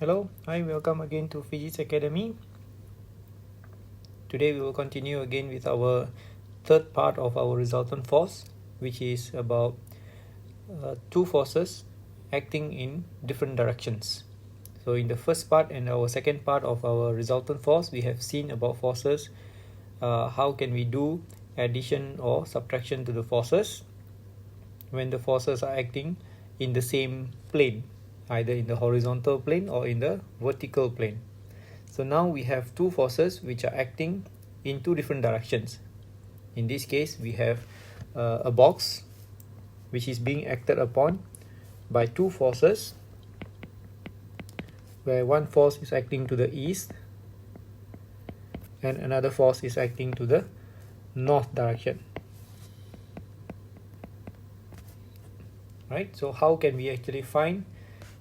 Hello, hi, welcome again to Physics Academy. Today we will continue again with our third part of our resultant force, which is about two forces acting in different directions. So in the first part and our second part of our resultant force, we have seen about forces, how can we do addition or subtraction to the forces when the forces are acting in the same plane, either in the horizontal plane or in the vertical plane. So now we have two forces which are acting in two different directions. In this case, we have a box which is being acted upon by two forces, where one force is acting to the east and another force is acting to the north direction. Right? So how can we actually find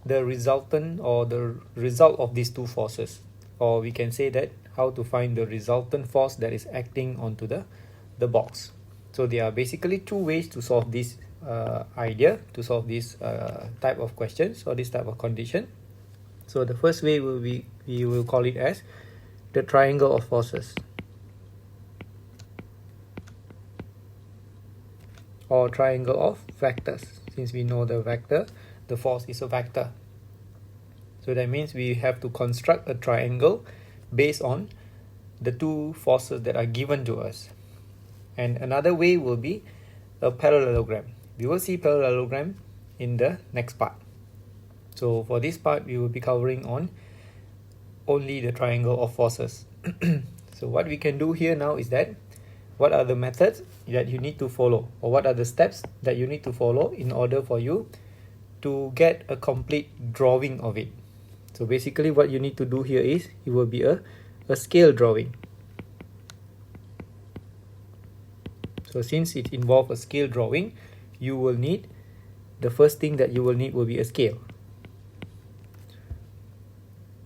the resultant or the result of these two forces? Or we can say that how to find the resultant force that is acting onto the box. So there are basically two ways to solve this idea, to solve this type of questions or this type of condition. So the first way will be, we will call it as the triangle of forces, or triangle of vectors. Since we know the vector, the force is a vector. So that means we have to construct a triangle based on the two forces that are given to us. And another way will be a parallelogram. We will see parallelogram in the next part. So for this part, we will be covering on only the triangle of forces. So what we can do here now is that, what are the methods that you need to follow, or what are the steps that you need to follow in order for you to get a complete drawing of it. So basically what you need to do here is, it will be a scale drawing. So since it involves a scale drawing, you will need, the first thing that you will need will be a scale.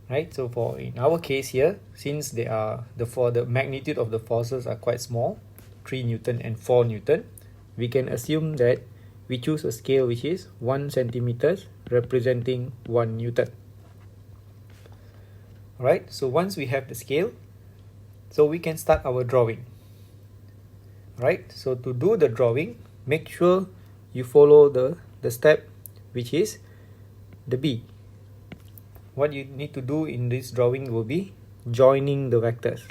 Right? So for in our case here, since they are the magnitude of the forces are quite small, 3 Newton and 4 Newton, we can assume that we choose a scale which is 1 centimeters representing 1 Newton. Alright, so once we have the scale, so we can start our drawing. Right, so to do the drawing, make sure you follow the step which is the B. What you need to do in this drawing will be joining the vectors.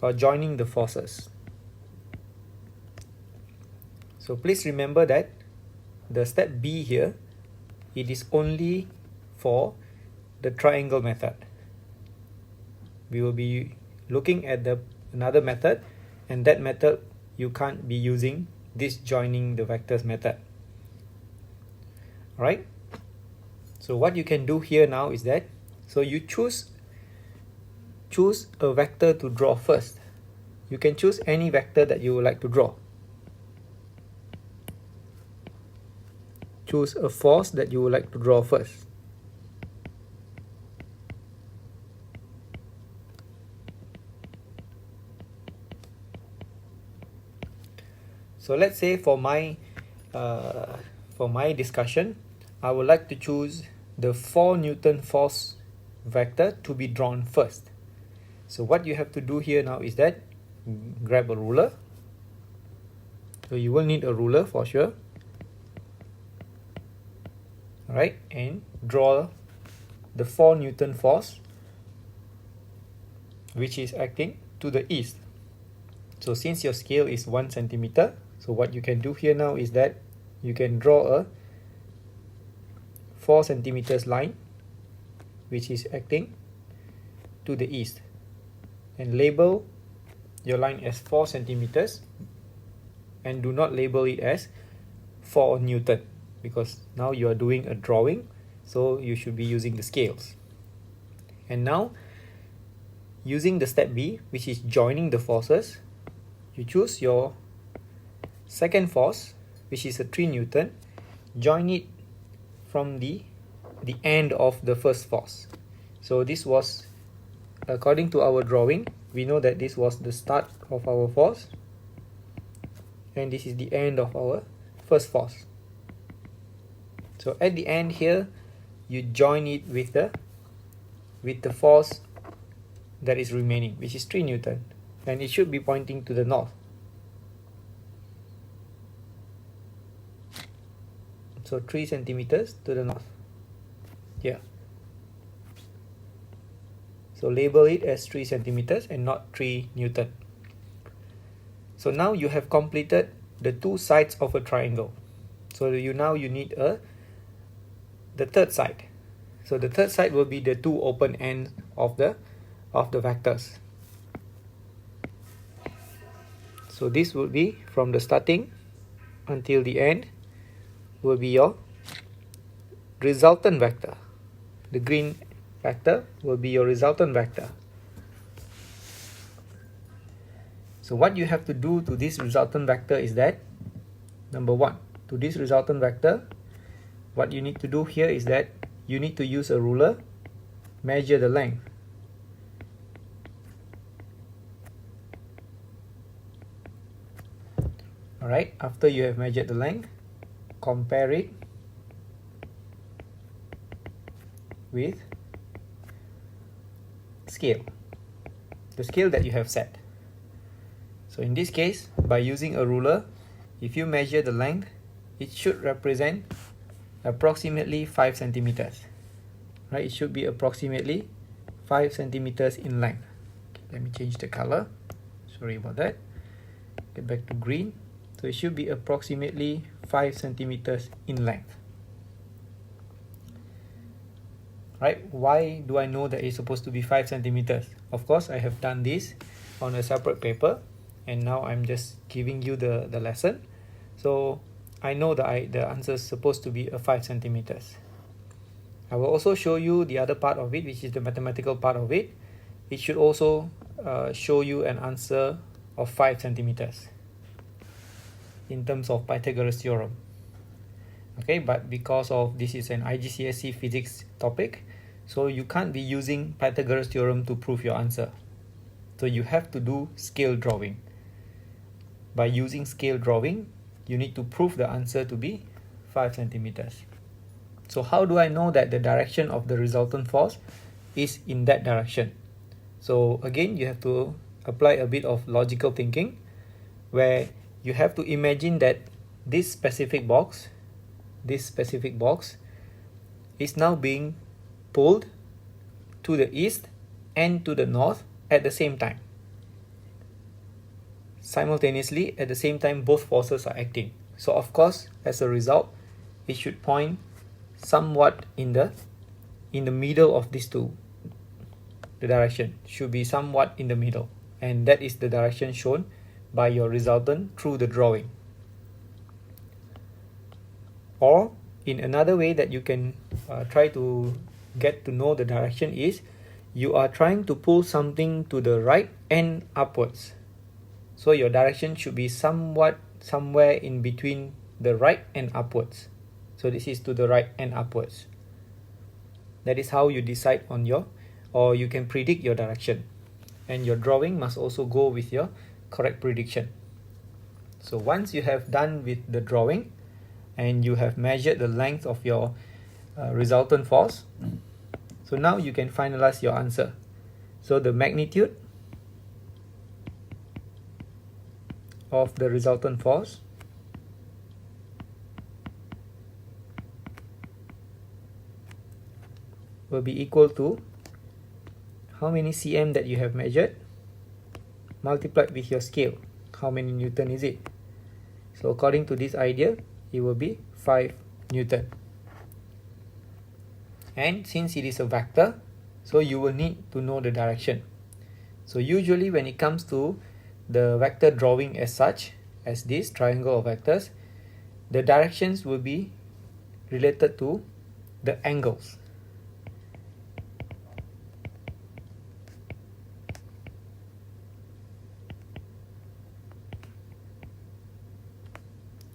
Or joining the forces. So please remember that the step B here, it is only for the triangle method. We will be looking at another method, and that method you can't be using this joining the vectors method. Alright, so what you can do here now is that, so you choose a vector to draw first. You can choose any vector that you would like to draw. Choose a force that you would like to draw first. So let's say for my discussion, I would like to choose the 4 Newton force vector to be drawn first. So what you have to do here now is that, grab a ruler. So you will need a ruler for sure. Alright, and draw the 4 Newton force which is acting to the east. So since your scale is 1 centimeter, so what you can do here now is that you can draw a 4 centimeters line which is acting to the east, and label your line as 4 centimeters, and do not label it as 4 Newton, because now you are doing a drawing, so you should be using the scales. And now, using the step B, which is joining the forces, you choose your second force, which is a 3 Newton, join it from the end of the first force. So this was, according to our drawing, we know that this was the start of our force, and this is the end of our first force. So at the end here, you join it with the force that is remaining, which is 3 Newton, and it should be pointing to the north. So 3 centimeters to the north here. So label it as 3 centimeters and not 3 Newton. So now you have completed the two sides of a triangle. So you need the third side. So the third side will be the two open ends of the vectors. So this will be from the starting until the end will be your resultant vector. The green vector will be your resultant vector. So what you have to do to this resultant vector is that, number one, to this resultant vector, what you need to do here is that you need to use a ruler, measure the length. Alright, after you have measured the length, compare it with scale, the scale that you have set. So in this case, by using a ruler, if you measure the length, it should represent approximately 5 centimeters. Right, it should be approximately 5 centimeters in length. Okay, let me change the color. Sorry about that. Get back to green. So it should be approximately 5 centimeters in length. Right, why do I know that it's supposed to be 5 centimeters? Of course, I have done this on a separate paper, and now I'm just giving you the lesson. So I know that the answer is supposed to be 5 centimeters. I will also show you the other part of it, which is the mathematical part of it. It should also show you an answer of 5 centimeters in terms of Pythagoras theorem. Okay, but because of this is an IGCSE Physics topic, so you can't be using Pythagoras theorem to prove your answer. So you have to do scale drawing. By using scale drawing, you need to prove the answer to be 5 centimeters. So how do I know that the direction of the resultant force is in that direction? So again, you have to apply a bit of logical thinking, where you have to imagine that this specific box is now being pulled to the east and to the north at the same time. Simultaneously, at the same time, both forces are acting. So of course, as a result, it should point somewhat in the middle of these two. The direction should be somewhat in the middle, and that is the direction shown by your resultant through the drawing. Or in another way that you can try to get to know the direction is, you are trying to pull something to the right and upwards. So your direction should be somewhere in between the right and upwards. So this is to the right and upwards. That is how you decide on or you can predict your direction. And your drawing must also go with your correct prediction. So once you have done with the drawing and you have measured the length of your resultant force, so now you can finalize your answer. So the magnitude of the resultant force will be equal to how many cm that you have measured multiplied with your scale. How many Newton is it? So according to this idea, it will be 5 Newton. And since it is a vector, so you will need to know the direction. So usually when it comes to the vector drawing as such, as this triangle of vectors, the directions will be related to the angles.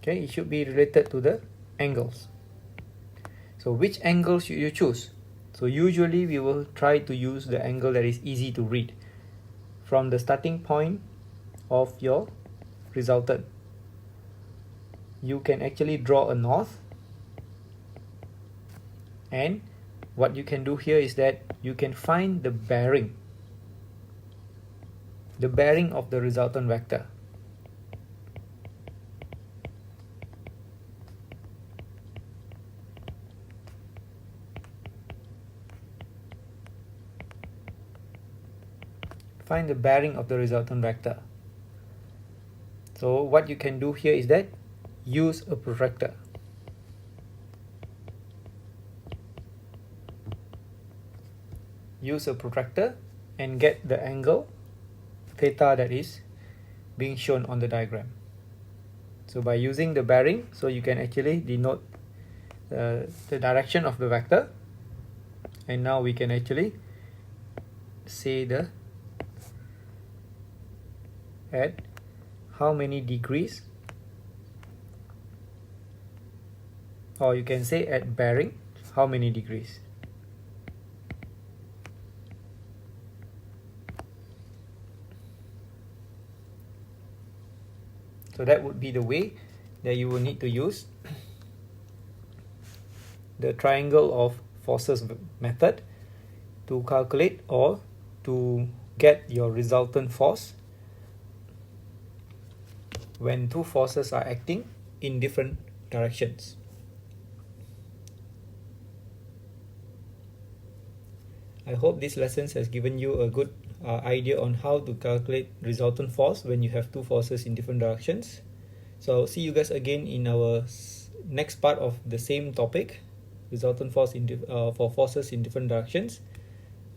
Okay, it should be related to the angles. So which angle should you choose? So usually we will try to use the angle that is easy to read from the starting point of your resultant. You can actually draw a north And what you can do here is that you can find the bearing of the resultant vector. Find the bearing of the resultant vector. So what you can do here is that use a protractor. Use a protractor and get the angle theta that is being shown on the diagram. So by using the bearing, so you can actually denote the direction of the vector, and now we can actually say at how many degrees, or you can say at bearing how many degrees. So that would be the way that you will need to use the triangle of forces method to calculate or to get your resultant force when two forces are acting in different directions. I hope this lesson has given you a good idea on how to calculate resultant force when you have two forces in different directions. So I'll see you guys again in our next part of the same topic, resultant force for forces in different directions,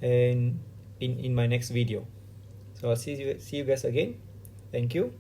and in my next video. So I'll see you guys again. Thank you.